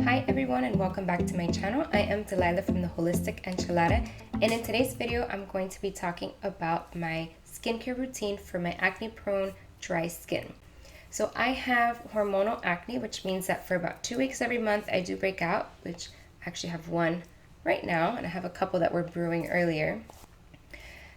Hi everyone and welcome back to my channel. I am Delilah from the Holistic Enchilada, and in today's video I'm going to be talking about my skincare routine for my acne prone dry skin. So I have hormonal acne, which means that for about 2 weeks every month I do break out, which I actually have one right now and I have a couple that were brewing earlier.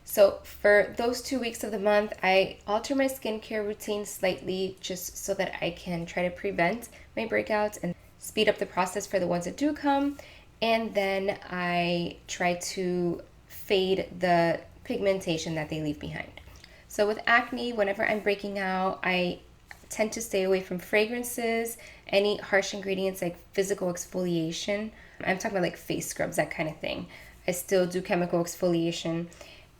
So for those 2 weeks of the month, I alter my skincare routine slightly just so that I can try to prevent my breakouts and speed up the process for the ones that do come. And then I try to fade the pigmentation that they leave behind. So with acne, whenever I'm breaking out, I tend to stay away from fragrances, any harsh ingredients like physical exfoliation. I'm talking about like face scrubs, that kind of thing. I still do chemical exfoliation.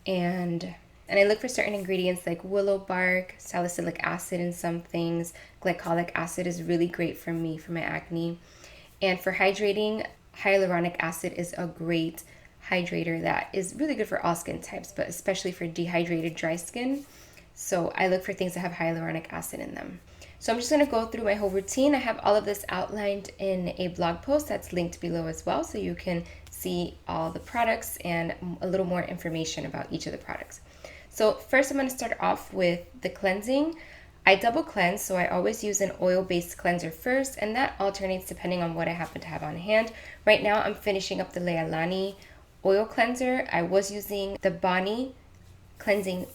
And I look for certain ingredients like willow bark, salicylic acid in some things. Glycolic acid is really great for me for my acne. And for hydrating, hyaluronic acid is a great hydrator that is really good for all skin types, but especially for dehydrated dry skin. So I look for things that have hyaluronic acid in them. So I'm just going to go through my whole routine. I have all of this outlined in a blog post that's linked below as well, so you can see all the products and a little more information about each of the products. So first I'm going to start off with the cleansing. I double cleanse, so I always use an oil-based cleanser first, and that alternates depending on what I happen to have on hand. Right now I'm finishing up the Leilani oil cleanser. I was using the Bonnie cleansing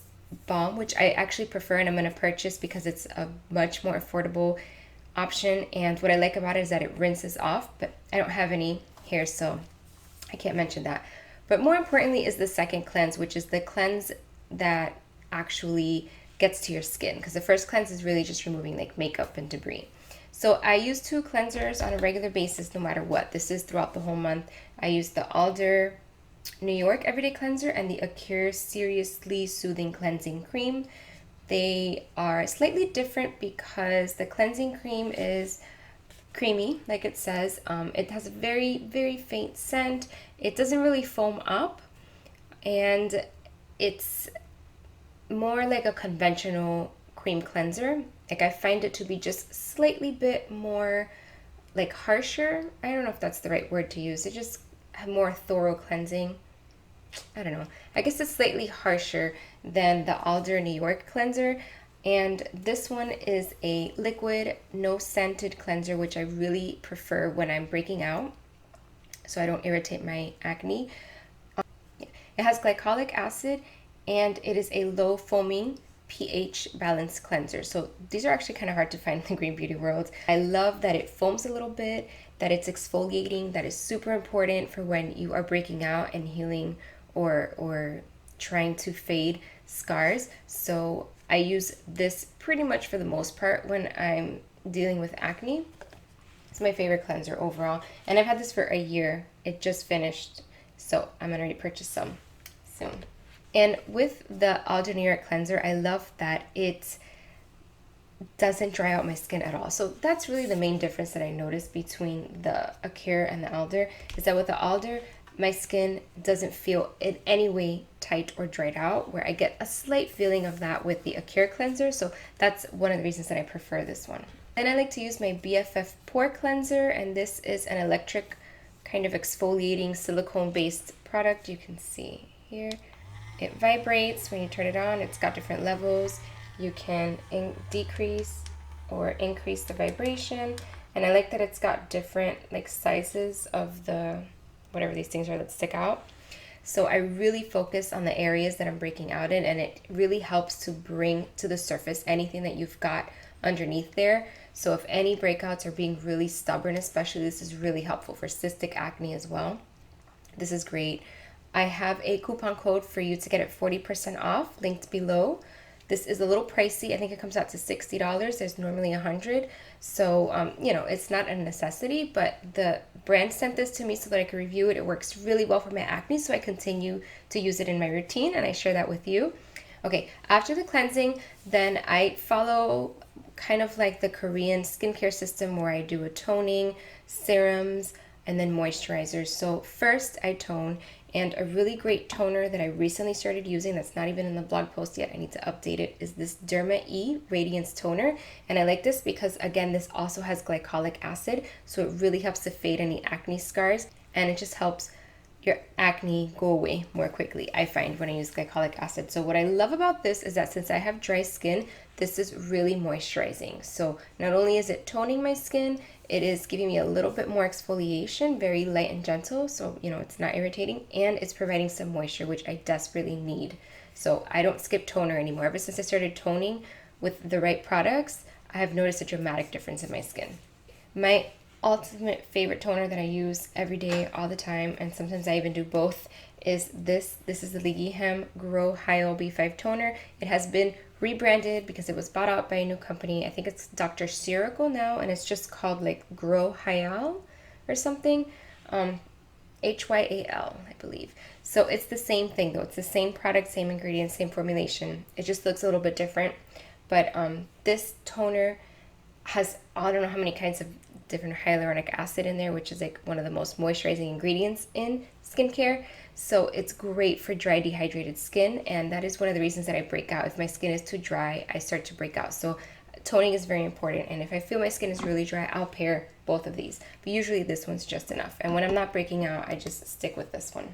balm, which I actually prefer and I'm going to purchase because it's a much more affordable option, and what I like about it is that it rinses off, but I don't have any hair, so I can't mention that. But more importantly is the second cleanse, which is the cleanse that actually gets to your skin, because the first cleanse is really just removing like makeup and debris. So I use 2 cleansers on a regular basis no matter what. This is throughout the whole month. I use the Alder New York Everyday Cleanser and the Acure Seriously Soothing Cleansing Cream. They are slightly different because the cleansing cream is creamy, like it says. It has a very, very faint scent. It doesn't really foam up, and it's more like a conventional cream cleanser. Like I find it to be just slightly bit more like harsher. I don't know if that's the right word to use. It just have more thorough cleansing. I don't know. I guess it's slightly harsher than the Alder New York cleanser. And this one is a liquid, no scented cleanser, which I really prefer when I'm breaking out so I don't irritate my acne. It has glycolic acid and it is a low foaming pH balanced cleanser. So these are actually kind of hard to find in the green beauty world. I love that it foams a little bit, that it's exfoliating. That is super important for when you are breaking out and healing or trying to fade scars. So I use this pretty much for the most part when I'm dealing with acne. It's my favorite cleanser overall, and I've had this for a year. It just finished, so I'm gonna repurchase some soon. And with the Alder New York cleanser, I love that it doesn't dry out my skin at all. So that's really the main difference that I noticed between the Acure and the Alder, is that with the Alder, my skin doesn't feel in any way tight or dried out, where I get a slight feeling of that with the Acure cleanser. So that's one of the reasons that I prefer this one. And I like to use my BFF pore cleanser, and this is an electric kind of exfoliating silicone-based product. You can see here. It vibrates when you turn it on. It's got different levels. You can decrease or increase the vibration. And I like that it's got different like sizes of the whatever these things are that stick out. So I really focus on the areas that I'm breaking out in, and it really helps to bring to the surface anything that you've got underneath there. So if any breakouts are being really stubborn, especially, this is really helpful for cystic acne as well. This is great. I have a coupon code for you to get it 40% off, linked below. This is a little pricey. I think it comes out to $60. There's normally $100. So, you know, it's not a necessity, but the brand sent this to me so that I could review it. It works really well for my acne, so I continue to use it in my routine, and I share that with you. Okay, after the cleansing, then I follow kind of like the Korean skincare system where I do a toning, serums, and then moisturizers. So first I tone, And a really great toner that I recently started using that's not even in the blog post yet, I need to update it, is this Derma E Radiance Toner. And I like this because, again, this also has glycolic acid, so it really helps to fade any acne scars, and it just helps your acne go away more quickly, I find, when I use glycolic acid. So what I love about this is that since I have dry skin, this is really moisturizing. So not only is it toning my skin, it is giving me a little bit more exfoliation, very light and gentle, so it's not irritating, and it's providing some moisture, which I desperately need. So I don't skip toner anymore. Ever since I started toning with the right products, I have noticed a dramatic difference in my skin. My ultimate favorite toner that I use every day, all the time, and sometimes I even do both, is this. This is the League-Hem Grow Hyal B5 toner. It has been rebranded because it was bought out by a new company. I think it's Dr. Sirico now, and it's just called like Grow Hyal or something. Hyal, I believe. So it's the same thing though. It's the same product, same ingredients, same formulation. It just looks a little bit different. But this toner has, I don't know how many kinds of different hyaluronic acid in there, which is like one of the most moisturizing ingredients in skincare. So it's great for dry, dehydrated skin, and that is one of the reasons that I break out. If my skin is too dry, I start to break out. So toning is very important, and if I feel my skin is really dry, I'll pair both of these. But usually this one's just enough. And when I'm not breaking out, I just stick with this one.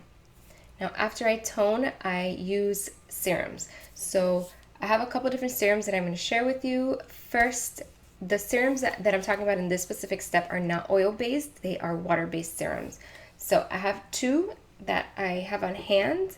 Now after I tone, I use serums. So I have a couple different serums that I'm going to share with you. First, the serums that I'm talking about in this specific step are not oil-based, they are water-based serums. So I have two that I have on hand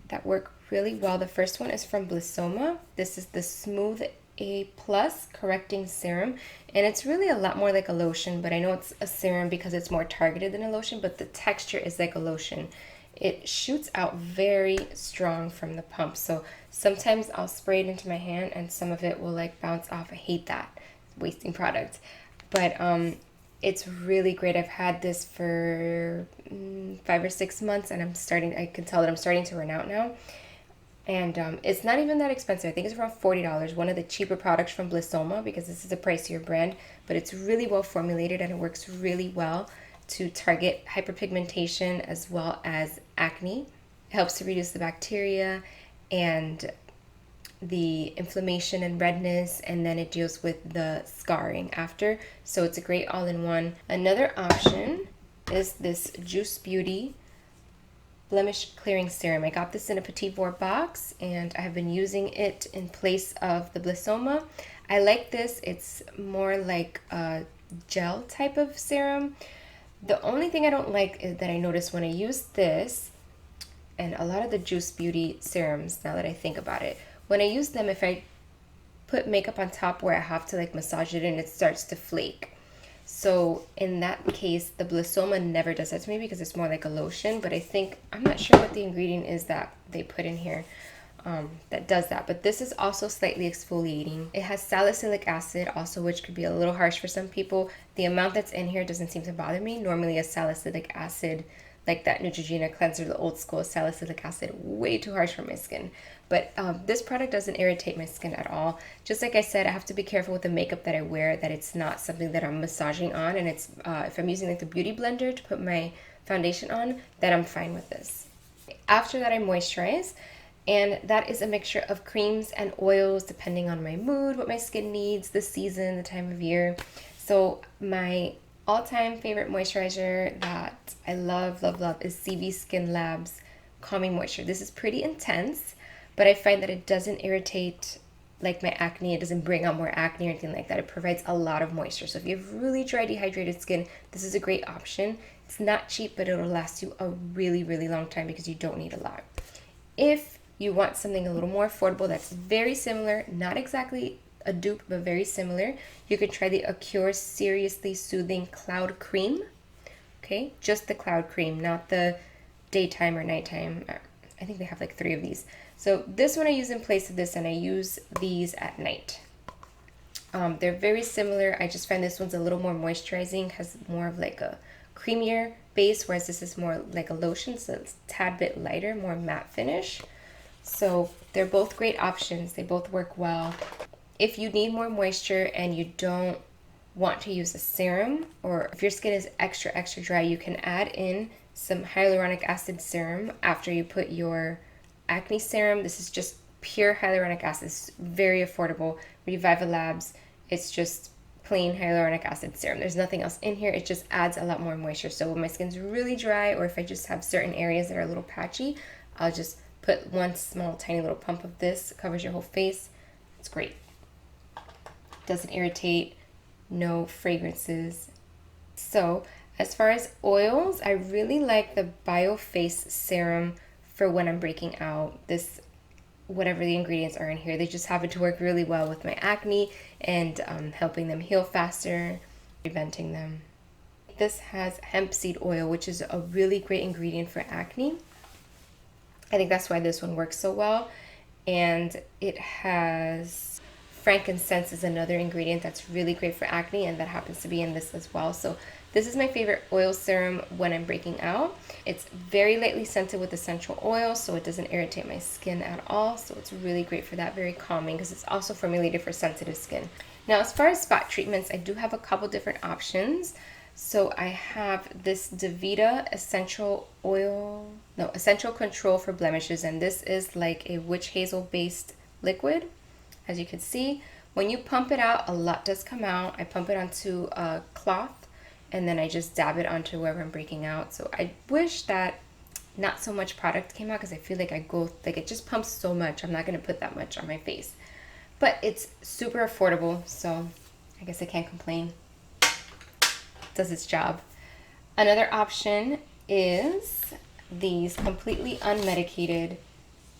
that work really well. The first one is from Blissoma. This is the Smooth A Plus Correcting Serum, and it's really a lot more like a lotion, but I know it's a serum because it's more targeted than a lotion, but the texture is like a lotion. It shoots out very strong from the pump, so sometimes I'll spray it into my hand and some of it will like bounce off. I hate that, wasting product, but it's really great. I've had this for 5 or 6 months, and I can tell that I'm starting to run out now. And it's not even that expensive. I think it's around $40, one of the cheaper products from Blissoma, because this is a pricier brand, but it's really well formulated and it works really well to target hyperpigmentation as well as acne. It helps to reduce the bacteria and the inflammation and redness, and then it deals with the scarring after. So it's a great all-in-one. Another option is this Juice Beauty Blemish Clearing Serum. I got this in a Petit Vour box, and I have been using it in place of the Blissoma. I like this. It's more like a gel type of serum. The only thing I don't like is that I notice when I use this, and a lot of the Juice Beauty serums, now that I think about it, when I use them, if I put makeup on top where I have to like massage it in, it starts to flake. So in that case, the Blissoma never does that to me because it's more like a lotion, but I'm not sure what the ingredient is that they put in here that does that. But this is also slightly exfoliating. It has salicylic acid also, which could be a little harsh for some people. The amount that's in here doesn't seem to bother me. Normally a salicylic acid, like that Neutrogena cleanser, the old school salicylic acid, way too harsh for my skin. But this product doesn't irritate my skin at all. Just like I said, I have to be careful with the makeup that I wear, that it's not something that I'm massaging on, and it's if I'm using like the beauty blender to put my foundation on, then I'm fine with this. After that, I moisturize, and that is a mixture of creams and oils depending on my mood, what my skin needs, the season, the time of year. So my all-time favorite moisturizer that I love is CV Skin Labs Calming Moisture. This is pretty intense, but I find that it doesn't irritate like my acne. It doesn't bring out more acne or anything like that. It provides a lot of moisture. So if you have really dry, dehydrated skin, this is a great option. It's not cheap, but it'll last you a really, really long time because you don't need a lot. If you want something a little more affordable that's very similar, not exactly a dupe, but very similar, you could try the Acure Seriously Soothing Cloud Cream. Okay, just the cloud cream, not the daytime or nighttime. I think they have like 3 of these. So this one I use in place of this, and I use these at night. They're very similar. I just find this one's a little more moisturizing, has more of like a creamier base, whereas this is more like a lotion, so it's a tad bit lighter, more matte finish. So they're both great options. They both work well. If you need more moisture and you don't want to use a serum, or if your skin is extra dry, you can add in some hyaluronic acid serum after you put your acne serum. This is just pure hyaluronic acid. It's very affordable. Reviva Labs. It's just plain hyaluronic acid serum. There's nothing else in here. It just adds a lot more moisture. So when my skin's really dry, or if I just have certain areas that are a little patchy, I'll just put one small tiny little pump of this. It covers your whole face. It's great. Doesn't irritate. No fragrances. So as far as oils, I really like the BioFace serum for when I'm breaking out. This, whatever the ingredients are in here, they just happen to work really well with my acne and helping them heal faster, preventing them. This has hemp seed oil, which is a really great ingredient for acne. I think that's why this one works so well. And it has frankincense is another ingredient that's really great for acne, and that happens to be in this as well. So this is my favorite oil serum when I'm breaking out. It's very lightly scented with essential oil, so it doesn't irritate my skin at all. So it's really great for that, very calming, because it's also formulated for sensitive skin. Now, as far as spot treatments, I do have a couple different options. So I have this Davita Essential Control for Blemishes, and this is like a witch hazel based liquid. As you can see, when you pump it out, a lot does come out. I pump it onto a cloth, and then I just dab it onto wherever I'm breaking out. So I wish that not so much product came out, because I feel like it just pumps so much. I'm not going to put that much on my face. But it's super affordable, so I guess I can't complain. Does its job. Another option is these completely unmedicated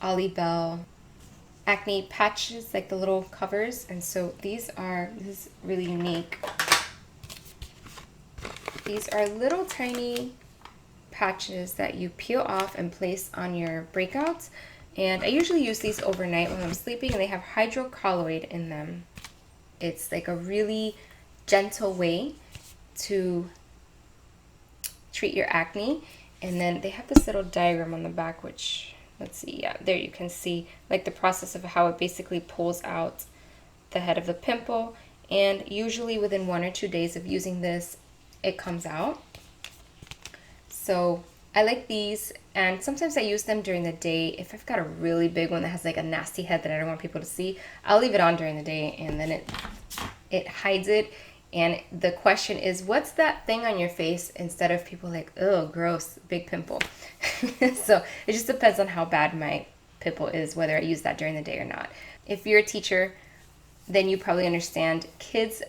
Olibel acne patches, like the little covers. And so this is really unique. These are little tiny patches that you peel off and place on your breakouts. And I usually use these overnight when I'm sleeping, and they have hydrocolloid in them. It's like a really gentle way to treat your acne. And then they have this little diagram on the back, which, let's see, yeah, there you can see like the process of how it basically pulls out the head of the pimple. And usually within 1 or 2 days of using this, it comes out. So I like these, and sometimes I use them during the day. If I've got a really big one that has like a nasty head that I don't want people to see, I'll leave it on during the day, and then it hides it. And the question is, what's that thing on your face? Instead of people like, oh, gross, big pimple. So it just depends on how bad my pimple is, whether I use that during the day or not. If you're a teacher, then you probably understand. Kids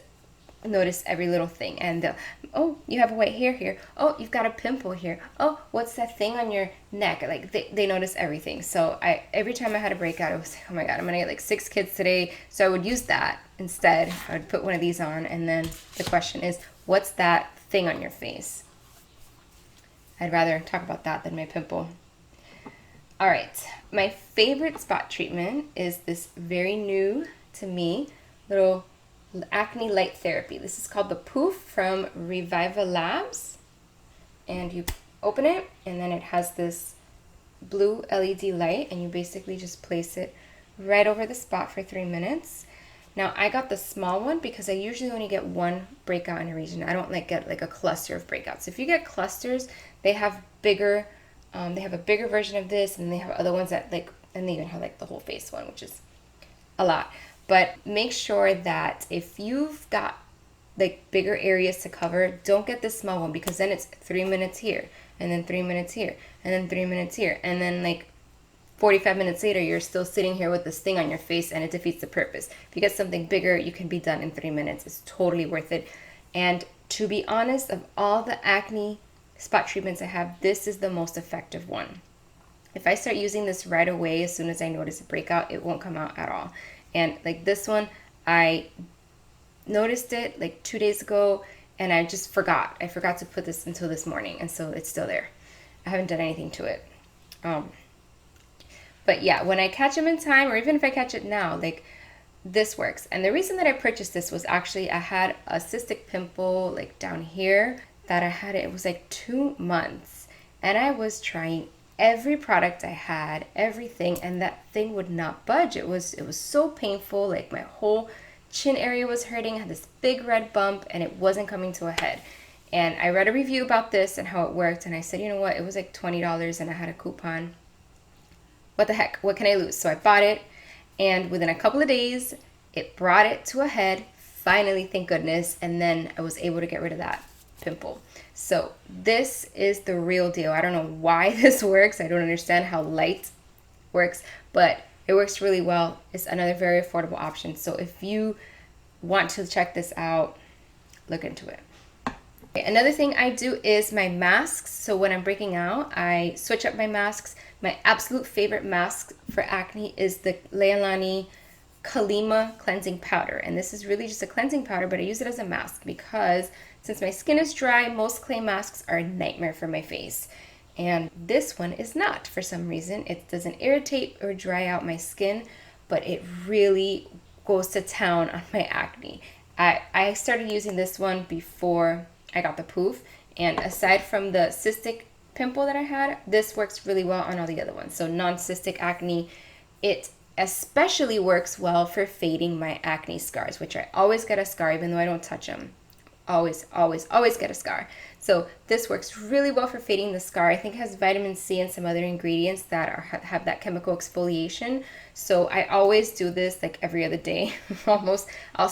notice every little thing, and they'll, oh, you have a white hair here. Oh, you've got a pimple here. Oh, what's that thing on your neck? Like they notice everything. So every time I had a breakout, it was like, oh my God, I'm gonna get like 6 kids today. So I would use that instead. I would put one of these on, and then the question is, what's that thing on your face? I'd rather talk about that than my pimple. All right, my favorite spot treatment is this very new to me little acne light therapy. This is called the Poof from Reviva Labs, and you open it, and then it has this blue LED light, and you basically just place it right over the spot for 3 minutes. Now I got the small one because I usually only get one breakout in a region. I don't get like a cluster of breakouts. If you get clusters, they have bigger, they have a bigger version of this, and they have other ones that and they even have like the whole face one, which is a lot. But make sure that if you've got like bigger areas to cover, don't get this small one, because then it's 3 minutes here, and then 3 minutes here, and then 3 minutes here, and then like 45 minutes later, you're still sitting here with this thing on your face, and it defeats the purpose. If you get something bigger, you can be done in 3 minutes. It's totally worth it. And to be honest, of all the acne spot treatments I have, this is the most effective one. If I start using this right away, as soon as I notice a breakout, it won't come out at all. And like this one, I noticed it like 2 days ago, and I just forgot. I forgot to put this until this morning, and so it's still there. I haven't done anything to it. But yeah, when I catch them in time, or even if I catch it now, like this works. And the reason that I purchased this was actually I had a cystic pimple like down here that I had it was like 2 months, and I was trying every product I had, everything, and that thing would not budge. It was so painful. Like my whole chin area was hurting. I had this big red bump, and it wasn't coming to a head. And I read a review about this and how it worked, and I said, you know what, it was like $20 and I had a coupon. What the heck, what can I lose? So I bought it, and within a couple of days, it brought it to a head, finally, thank goodness, and then I was able to get rid of that pimple. So this is the real deal. I don't know why this works. I don't understand how light works, but it works really well. It's another very affordable option. So if you want to check this out, look into it. Okay, another thing I do is my masks. So when I'm breaking out, I switch up my masks. My absolute favorite mask for acne is the Leilani Kalima cleansing powder, and this is really just a cleansing powder, but I use it as a mask because since my skin is dry, most clay masks are a nightmare for my face, and this one is not. For some reason, it doesn't irritate or dry out my skin, but it really goes to town on my acne. I started using this one before I got the poof, and aside from the cystic pimple that I had, this works really well on all the other ones. So non-cystic acne, it especially works well for fading my acne scars, which I always get a scar even though I don't touch them. Always, always, always get a scar. So this works really well for fading the scar. I think it has vitamin C and some other ingredients that have that chemical exfoliation. So I always do this like every other day. Almost, I'll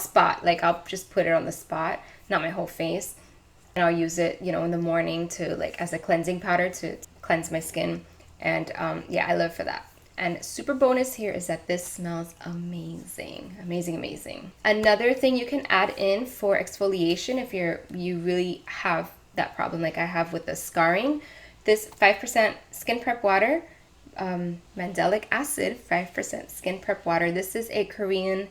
just put it on the spot, not my whole face. And I'll use it, you know, in the morning to like as a cleansing powder to cleanse my skin. And yeah, I live for that. And super bonus here is that this smells amazing, amazing, amazing. Another thing you can add in for exfoliation if you really have that problem like I have with the scarring, this 5% skin prep water, mandelic acid, 5% skin prep water. This is a Korean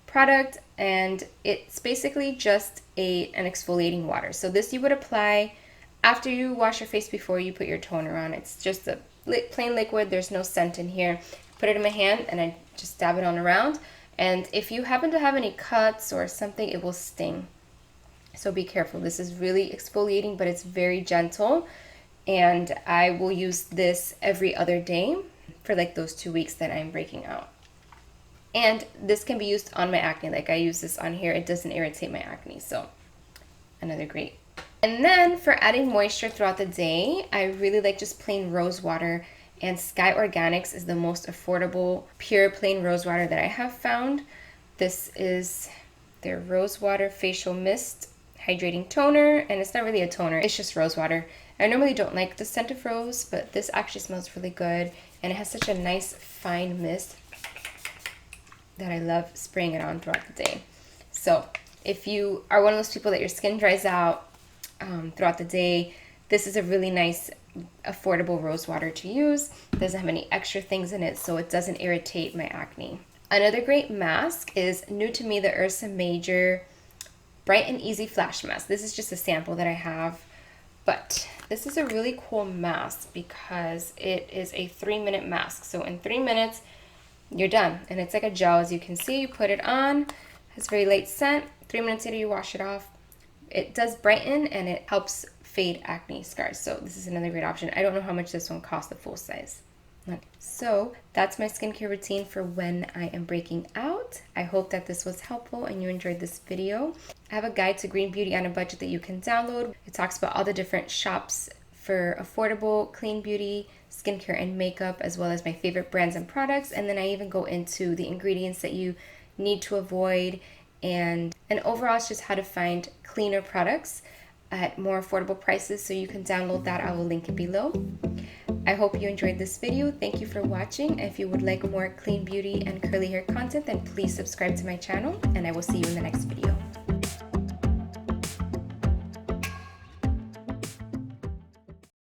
product, and it's basically just an exfoliating water. So this you would apply after you wash your face before you put your toner on. It's just a plain liquid. There's no scent in here. Put it in my hand and I just dab it on around. And if you happen to have any cuts or something, it will sting. So be careful. This is really exfoliating, but it's very gentle. And I will use this every other day for like those 2 weeks that I'm breaking out. And this can be used on my acne. Like I use this on here. It doesn't irritate my acne. So another great. And then for adding moisture throughout the day, I really like just plain rose water, and Sky Organics is the most affordable pure plain rose water that I have found. This is their rose water facial mist hydrating toner, and it's not really a toner, it's just rose water. I normally don't like the scent of rose, but this actually smells really good, and it has such a nice fine mist that I love spraying it on throughout the day. So if you are one of those people that your skin dries out throughout the day, this is a really nice affordable rose water to use. It doesn't have any extra things in it, so it doesn't irritate my acne. Another great mask is new to me, the Ursa Major Bright and Easy Flash Mask. This is just a sample that I have, but this is a really cool mask because it is a 3-minute mask. So in 3 minutes, you're done. And it's like a gel, as you can see. You put it on, it has very light scent. 3 minutes later, you wash it off. It does brighten and it helps fade acne scars. So this is another great option. I don't know how much this one costs, the full size. So that's my skincare routine for when I am breaking out. I hope that this was helpful and you enjoyed this video. I have a guide to green beauty on a budget that you can download. It talks about all the different shops for affordable clean beauty, skincare, and makeup, as well as my favorite brands and products. And then I even go into the ingredients that you need to avoid, and overall it's just how to find cleaner products at more affordable prices. So you can download that. I will link it below. I hope you enjoyed this video. Thank you for watching. If you would like more clean beauty and curly hair content, then please subscribe to my channel, and I will see you in the next video.